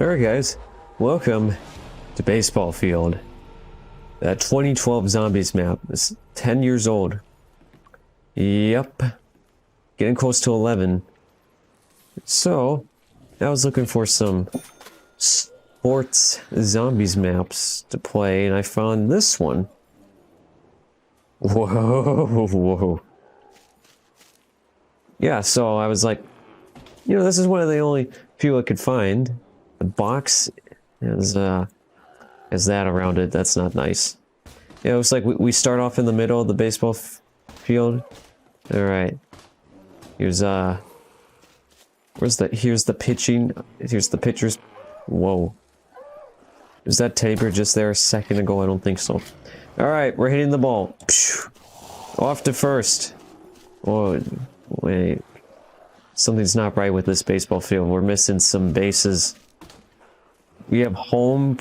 Alright guys, welcome to Baseball Field. That 2012 Zombies map is 10 years old. Yep. Getting close to 11. So, I was looking for some sports zombies maps to play, and I found this one. Whoa. Yeah, so I was like, you know, this is one of the only few I could find. The box has that around it. That's not nice. Yeah, it was like we start off in the middle of the baseball field. All right. Here's here's the pitching. Here's the pitchers. Whoa. Was that teddy bear just there a second ago? I don't think so. All right, we're hitting the ball. Off to first. Whoa, wait. Something's not right with this baseball field. We're missing some bases. We have home,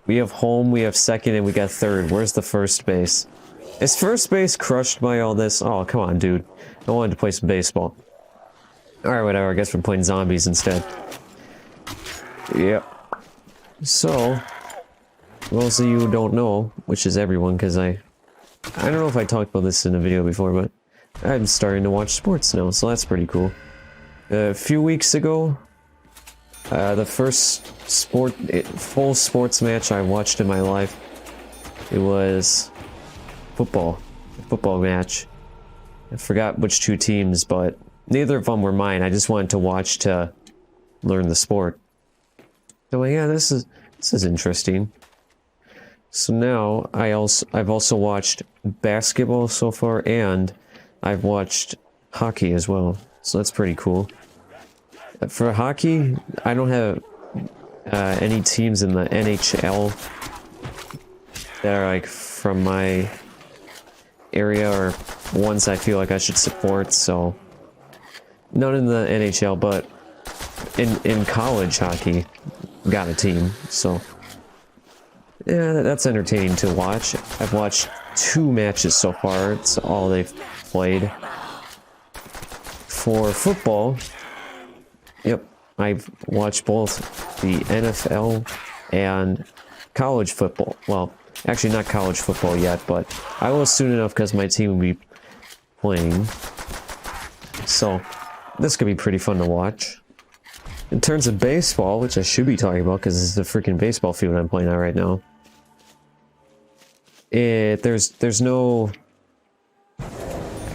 we have second, and we got third. Where's the first base? Is first base crushed by all this? Oh, come on, dude. I wanted to play some baseball. Alright, whatever. I guess we're playing zombies instead. Yep. So, most of you don't know, which is everyone, because I don't know if I talked about this in a video before, but I'm starting to watch sports now, so that's pretty cool. A few weeks ago, the first full sports match I watched in my life, it was a football match. I forgot which two teams, but neither of them were mine. I just wanted to watch to learn the sport. So yeah, this is interesting. So now I've also watched basketball so far, and I've watched hockey as well. So that's pretty cool. For hockey, I don't have any teams in the NHL that are like from my area or ones I feel like I should support, so none in the NHL, but in college hockey, got a team, so yeah, that's entertaining to watch. I've watched 2 matches so far. It's all they've played. For football, yep, I've watched both the NFL and college football. Well, actually not college football yet, but I will soon enough because my team will be playing. So, this could be pretty fun to watch. In terms of baseball, which I should be talking about because this is the freaking baseball field I'm playing at right now. There's no...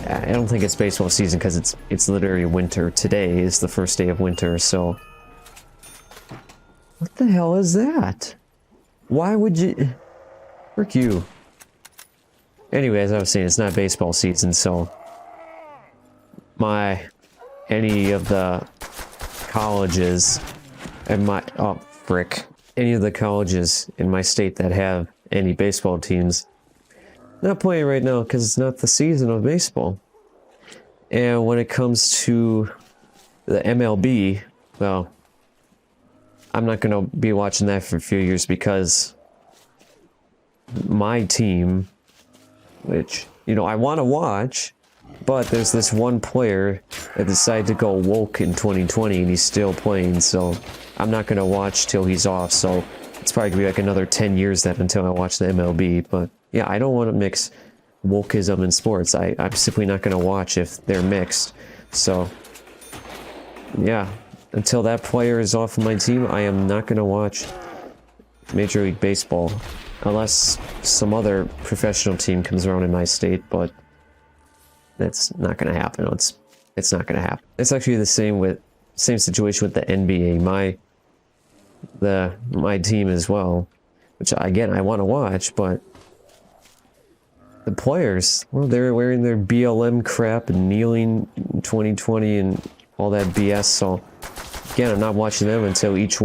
I don't think it's baseball season because it's literally winter. Today is the first day of winter, so... What the hell is that? Why would you... Frick you. Anyway, as I was saying, it's not baseball season, so... Any of the colleges and oh, frick. Any of the colleges in my state that have any baseball teams... Not playing right now because it's not the season of baseball. And when it comes to the MLB, well, I'm not going to be watching that for a few years because my team, which, you know, I want to watch, but there's this one player that decided to go woke in 2020 and he's still playing, so I'm not going to watch till he's off, so it's probably going to be like another 10 years then until I watch the MLB, but... Yeah, I don't want to mix wokeism and sports. I'm simply not going to watch if they're mixed. So, yeah, until that player is off of my team, I am not going to watch Major League Baseball. Unless some other professional team comes around in my state, but that's not going to happen. It's not going to happen. It's actually the same situation with the NBA. My team as well, which again, I want to watch, but... The players, well, they're wearing their BLM crap and kneeling in 2020 and all that BS, so again, I'm not watching them until each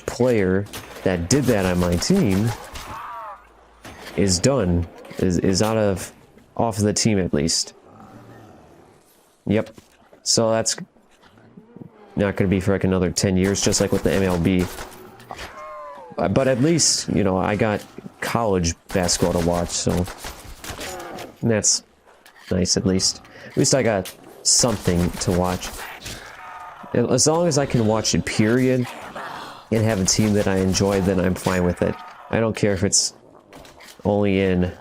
player that did that on my team is done, is off of the team at least. Yep. So that's not going to be for like another 10 years, just like with the MLB. But at least, you know, I got college basketball to watch, so that's nice at least. At least I got something to watch. As long as I can watch it, period, and have a team that I enjoy, then I'm fine with it. I don't care if it's only in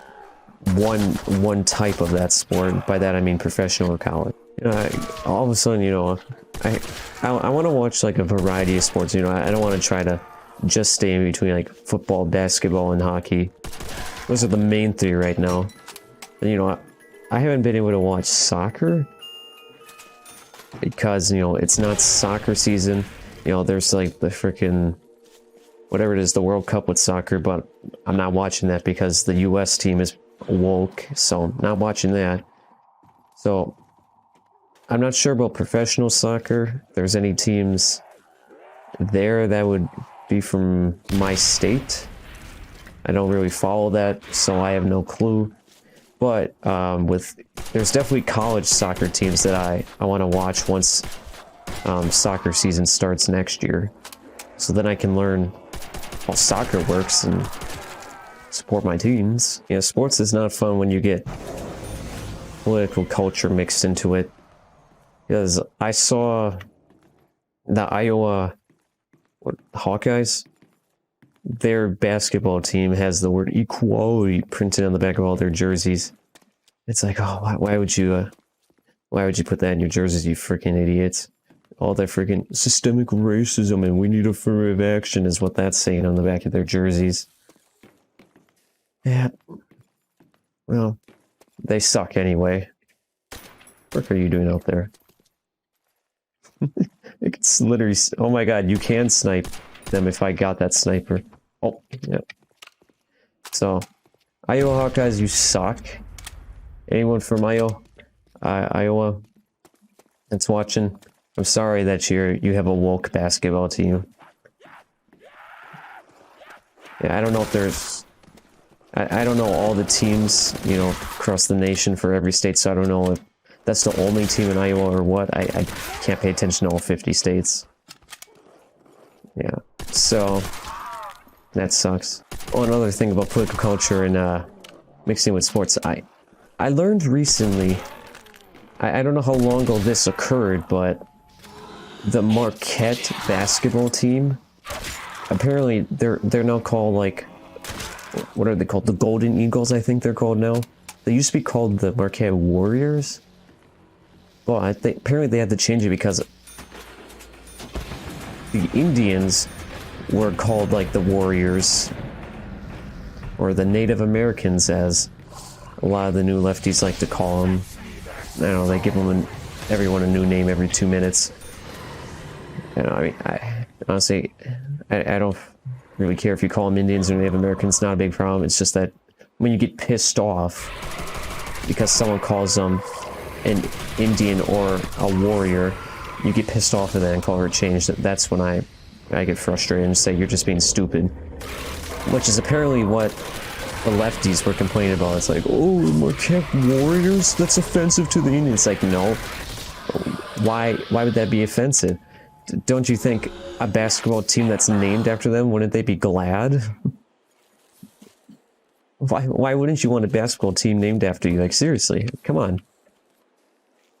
one type of that sport. By that I mean professional or college. You know, all of a sudden, you know, I want to watch like a variety of sports. You know, I don't want to try to just stay in between like football, basketball, and hockey. Those are the main three right now. And you know, I haven't been able to watch soccer because, you know, it's not soccer season. You know, there's like the freaking whatever it is, the World Cup with soccer, but I'm not watching that because the US team is woke, so I'm not watching that. So I'm not sure about professional soccer. If there's any teams there that would be from my state. I don't really follow that, so I have no clue. But there's definitely college soccer teams that I want to watch once soccer season starts next year. So then I can learn how soccer works and support my teams. Yeah, sports is not fun when you get political culture mixed into it. Because I saw the Iowa Hawkeyes, their basketball team has the word equality printed on the back of all their jerseys. It's like, oh, why would you put that in your jerseys, you freaking idiots? All that freaking systemic racism and we need affirmative action is what that's saying on the back of their jerseys. Yeah. Well, they suck anyway. What are you doing out there? It's literally... Oh my god, you can snipe them if I got that sniper. Oh, yeah. So, Iowa Hawkeyes, you suck. Anyone from Iowa that's watching? I'm sorry that you have a woke basketball team. Yeah, I don't know if there's... I don't know all the teams, you know, across the nation for every state, so I don't know if that's the only team in Iowa or what. I can't pay attention to all 50 states. Yeah, so that sucks. Oh, another thing about political culture and mixing with sports. I learned recently, I don't know how long ago this occurred, but the Marquette basketball team, apparently they're now called like, what are they called? The Golden Eagles, I think they're called now. They used to be called the Marquette Warriors. Well, I think apparently they had to change it because the Indians were called like the Warriors, or the Native Americans, as a lot of the new lefties like to call them. I don't know, they give them everyone a new name every 2 minutes. You know, I mean, honestly, I don't really care if you call them Indians or Native Americans. It's not a big problem. It's just that when you get pissed off because someone calls them an Indian or a warrior, you get pissed off at that and call her change. That's when I get frustrated and say you're just being stupid, which is apparently what the lefties were complaining about. It's like, oh, Marquette Warriors, that's offensive to the Indians. It's like, no, why would that be offensive? Don't you think a basketball team that's named after them, wouldn't they be glad? Why wouldn't you want a basketball team named after you? Like, seriously, come on.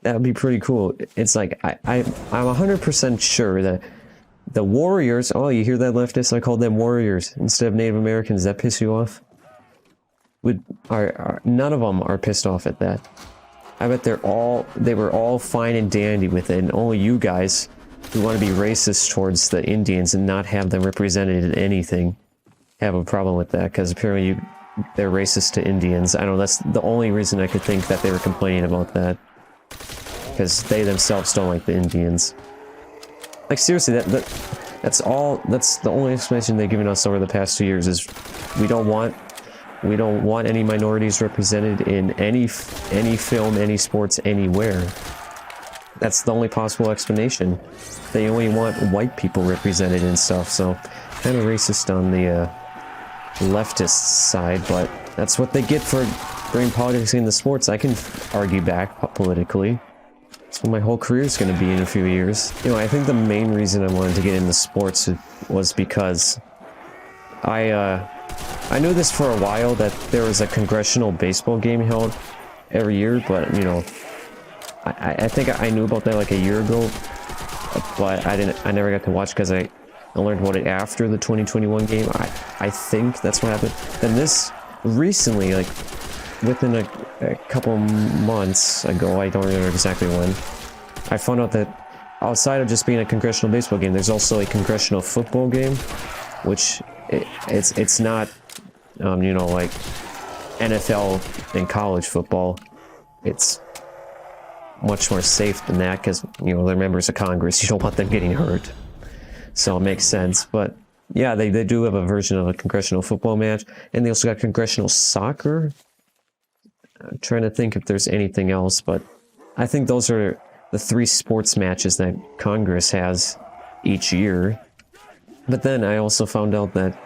That would be pretty cool. It's like, I'm 100% sure that the Warriors... Oh, you hear that, leftist? I called them Warriors instead of Native Americans. Does that piss you off? None of them are pissed off at that. I bet they were all fine and dandy with it, and only you guys who want to be racist towards the Indians and not have them represented in anything have a problem with that, because apparently they're racist to Indians. I don't know, that's the only reason I could think that they were complaining about that. Because they themselves don't like the Indians. Like, seriously, that's the only explanation they've given us over the past 2 years is we don't want any minorities represented in any film, any sports, anywhere. That's the only possible explanation. They only want white people represented and stuff, so kind of racist on the leftist side, but that's what they get for bringing politics into sports. I can argue back politically. That's what my whole career is going to be in a few years. You know, I think the main reason I wanted to get into sports was because I knew this for a while, that there was a congressional baseball game held every year, but, you know, I think I knew about that like a year ago, but I never got to watch because I I learned about it after the 2021 game. I think that's what happened. Then this recently, like within a couple months ago, I don't remember exactly when, I found out that outside of just being a congressional baseball game, there's also a congressional football game, which it's not, you know, like NFL and college football. It's much more safe than that because, you know, they're members of Congress. You don't want them getting hurt. So it makes sense. But yeah, they do have a version of a congressional football match. And they also got congressional soccer. I'm trying to think if there's anything else, but I think those are the 3 sports matches that Congress has each year. But then I also found out that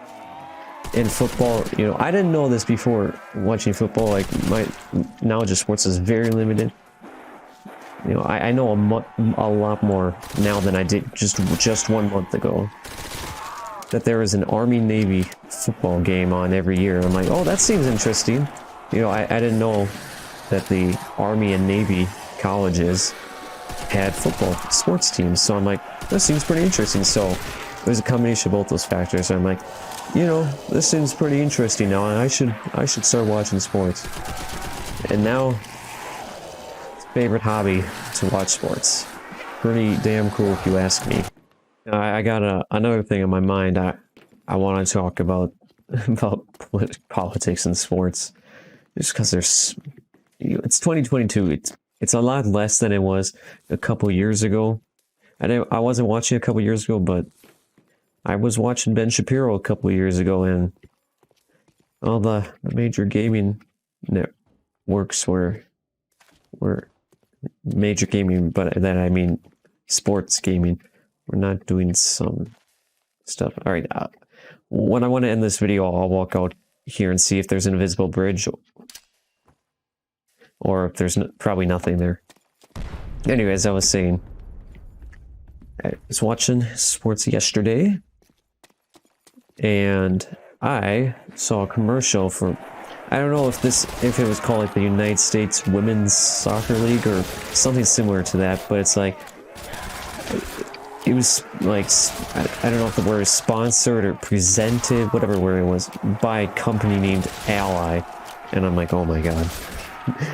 in football, you know, I didn't know this before watching football. Like, my knowledge of sports is very limited. You know, I know a lot more now than I did just 1 month ago. That there is an Army-Navy football game on every year. I'm like, oh, that seems interesting. You know, I didn't know that the Army and Navy colleges had football sports teams. So I'm like, this seems pretty interesting. So it was a combination of both those factors. So I'm like, you know, this seems pretty interesting now, and I should start watching sports. And now, favorite hobby to watch sports. Pretty damn cool if you ask me. I got another thing on my mind. I want to talk about politics and sports, just because there's, it's 2022. It's a lot less than it was a couple years ago. I wasn't watching a couple years ago, but I was watching Ben Shapiro a couple years ago, and all the major gaming networks were major gaming, but that I mean sports gaming. We're not doing some stuff. All right. When I want to end this video, I'll walk out here and see if there's an invisible bridge, or if there's probably nothing there. Anyways, I was saying, I was watching sports yesterday, and I saw a commercial for, I don't know if it was called like the United States Women's Soccer League or something similar to that, but it's like, it was like, I don't know if the word is sponsored or presented, whatever word it was, by a company named Ally. And I'm like, oh my god,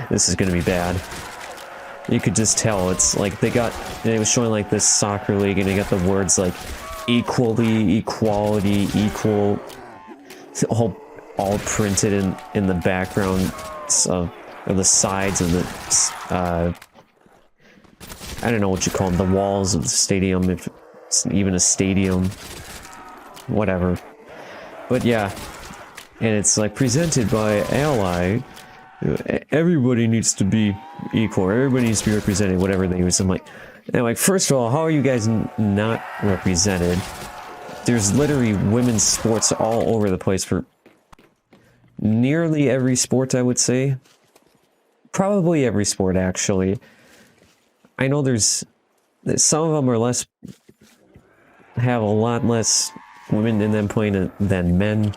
this is gonna be bad. You could just tell, it's like it was showing like this soccer league, and they got the words like equally, equality, equal, all printed in the background of the sides of the I don't know what you call them, the walls of the stadium, if it's even a stadium, whatever. But yeah, and it's like presented by Ally. Everybody needs to be equal. Everybody needs to be represented, whatever they use. I'm like, first of all, how are you guys not represented? There's literally women's sports all over the place for nearly every sport, I would say. Probably every sport, actually. I know there's some of them have a lot less women in them playing than men.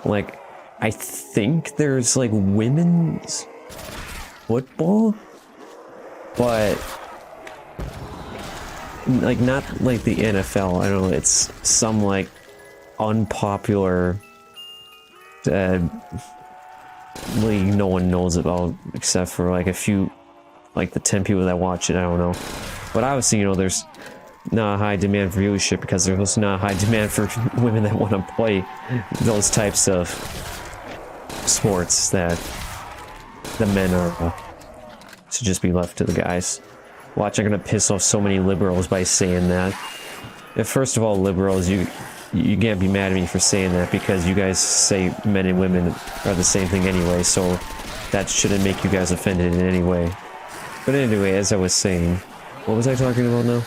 Like, I think there's like women's football, but like not like the NFL. I don't know. It's some like unpopular league no one knows about except for like a few, like the 10 people that watch it. I don't know, but obviously, you know, there's not a high demand for viewership because there's not a high demand for women that want to play those types of sports that the men are should just be left to the guys. Watch, I'm gonna piss off so many liberals by saying that. First of all, liberals, you can't be mad at me for saying that because you guys say men and women are the same thing anyway, so that shouldn't make you guys offended in any way. But anyway, as I was saying, what was I talking about now?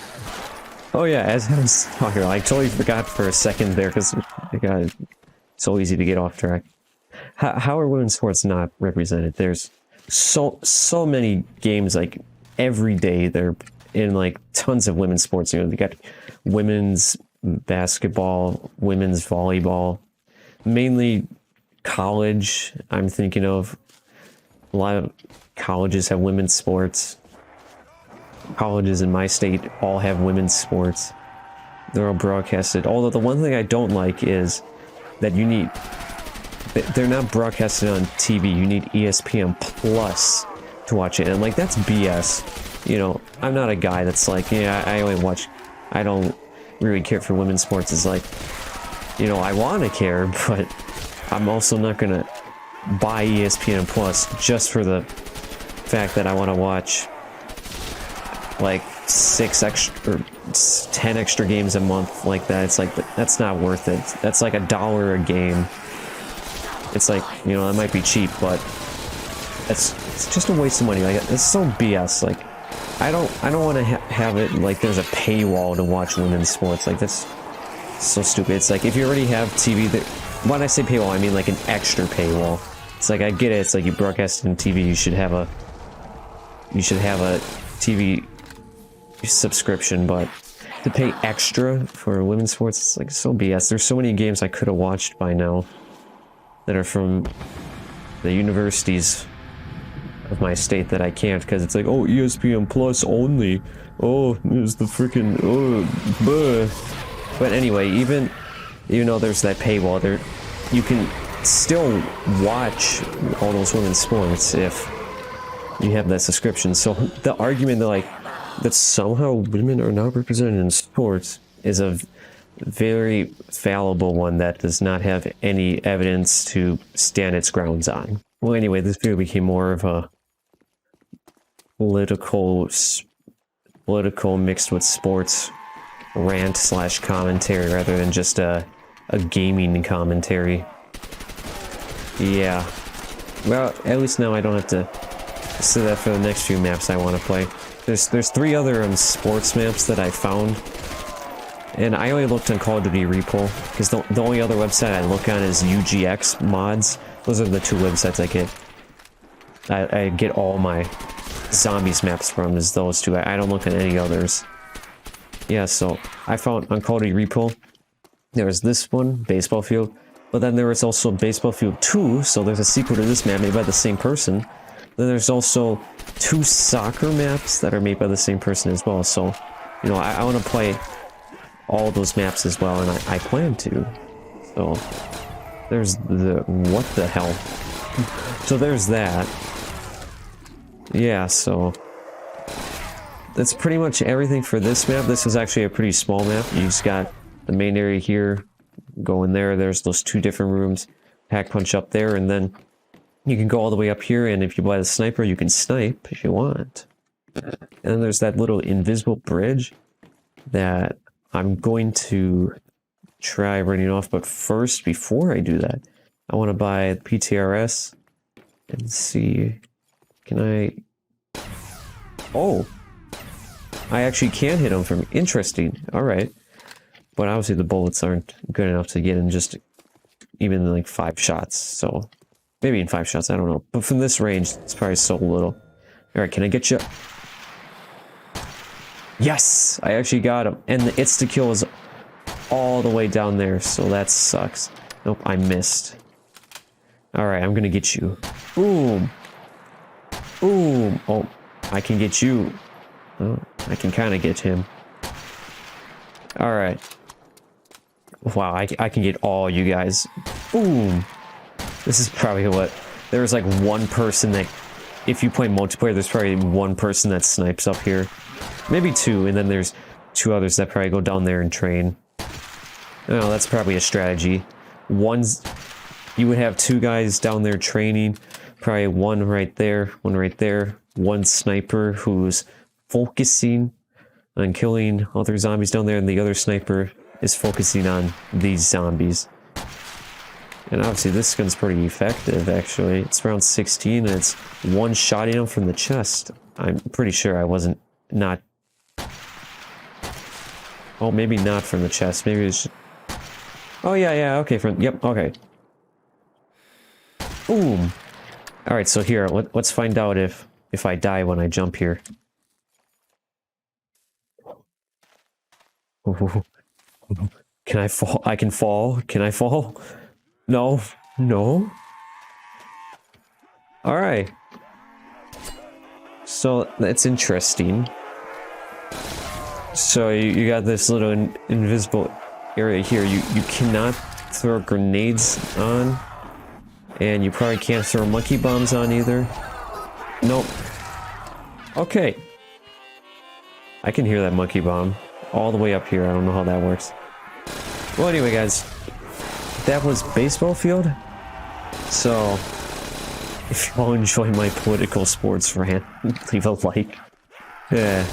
Oh yeah, as I was talking about, I totally forgot for a second there because it's so easy to get off track. How are women's sports not represented? There's so many games, like every day they're in like tons of women's sports. You know, they got women's basketball, women's volleyball, mainly college. I'm thinking of a lot of colleges have women's sports. Colleges in my state all have women's sports. They're all broadcasted. Although the one thing I don't like is that you need... They're not broadcasted on TV. You need ESPN Plus to watch it. And, like, that's BS. You know, I'm not a guy that's like, yeah, I only watch... I don't really care for women's sports. It's like, you know, I want to care, but I'm also not going to buy ESPN Plus just for the fact that I want to watch, like, 6 extra or 10 extra games a month like that. It's like, that's not worth it. That's like $1 a game. It's like, you know, that might be cheap, but it's just a waste of money. Like, it's so BS. Like, I don't want to have it like there's a paywall to watch women's sports. Like, that's so stupid. It's like, if you already have TV, that, when I say paywall, I mean like an extra paywall. It's like, I get it. It's like you broadcast on TV. You should have a TV subscription, but to pay extra for women's sports, it's like so BS. There's so many games I could have watched by now that are from the universities of my state that I can't, because it's like, oh, ESPN Plus only. Oh, there's the freaking, oh, bleh. But anyway, even though there's that paywall, there, you can still watch all those women's sports if you have that subscription. So the argument that somehow women are not represented in sports is a very fallible one that does not have any evidence to stand its grounds on. Well, anyway, this video became more of a political mixed with sports rant / commentary rather than just a gaming commentary. Yeah. Well, at least now I don't have to say that for the next few maps I want to play. There's 3 other sports maps that I found. And I only looked on Call of Duty Repo, because the only other website I look on is UGX mods. Those are the 2 websites I get. I get all my zombies maps from, is those 2. I don't look at any others. Yeah, so I found on Call of Duty Repo, there was this one, Baseball Field, but then there was also Baseball Field 2, so there's a sequel to this map made by the same person. Then there's also 2 soccer maps that are made by the same person as well, so, you know, I want to play all those maps as well, and I plan to. So there's the, what the hell? So there's that. Yeah, so that's pretty much everything for this map. This is actually a pretty small map. You just got the main area here, go in there, there's those 2 different rooms, pack punch up there, and then you can go all the way up here, and if you buy the sniper, you can snipe if you want. And then there's that little invisible bridge that I'm going to try running off, but first, before I do that, I want to buy the PTRS and see, can I... Oh! I actually can hit them from... Interesting. Alright. But obviously the bullets aren't good enough to get in just even like 5 shots, so... Maybe in 5 shots, I don't know. But from this range, it's probably so little. Alright, can I get you... Yes! I actually got him. And the insta-kill is all the way down there, so that sucks. Nope, I missed. Alright, I'm gonna get you. Boom! Boom! Oh, I can get you. Oh, I can kind of get him. Alright. Wow, I can get all you guys. Boom! This is probably what... There's like 1 person that... If you play multiplayer, there's probably 1 person that snipes up here. Maybe 2, and then there's 2 others that probably go down there and train. Oh, that's probably a strategy. You would have 2 guys down there training. Probably 1 right there, 1 right there. 1 sniper who's focusing on killing other zombies down there, and the other sniper is focusing on these zombies. And obviously this gun's pretty effective, actually. It's round 16, and it's one-shotting them from the chest. I'm pretty sure I wasn't not... Oh, maybe not from the chest. Maybe it's... Oh, yeah, okay, Yep, okay. Boom! Alright, so here, let's find out if I die when I jump here. Can I fall? I can fall? Can I fall? No. No? Alright. So, that's interesting. So you got this little invisible area here. You cannot throw grenades on, and you probably can't throw monkey bombs on either. Nope. Okay. I can hear that monkey bomb all the way up here. I don't know how that works. Well, anyway, guys, that was baseball field. So, if you all enjoy my political sports rant, leave a like. Yeah,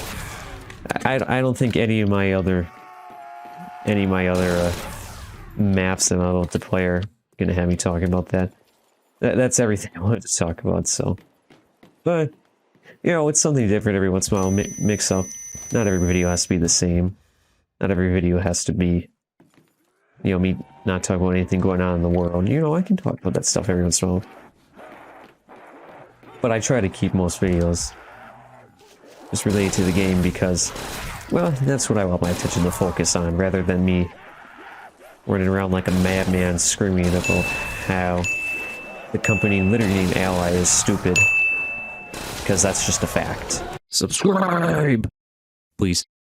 I don't think any of my other maps that I'm about to play are gonna have me talking about that. That's everything I wanted to talk about. So, but you know, it's something different every once in a while. Mix up. Not every video has to be the same. Not every video has to be, you know, me not talking about anything going on in the world. You know, I can talk about that stuff every once in a while. But I try to keep most videos just related to the game because, well, that's what I want my attention to focus on, rather than me running around like a madman screaming about how the company literally named Ally is stupid. Because that's just a fact. Subscribe! Please.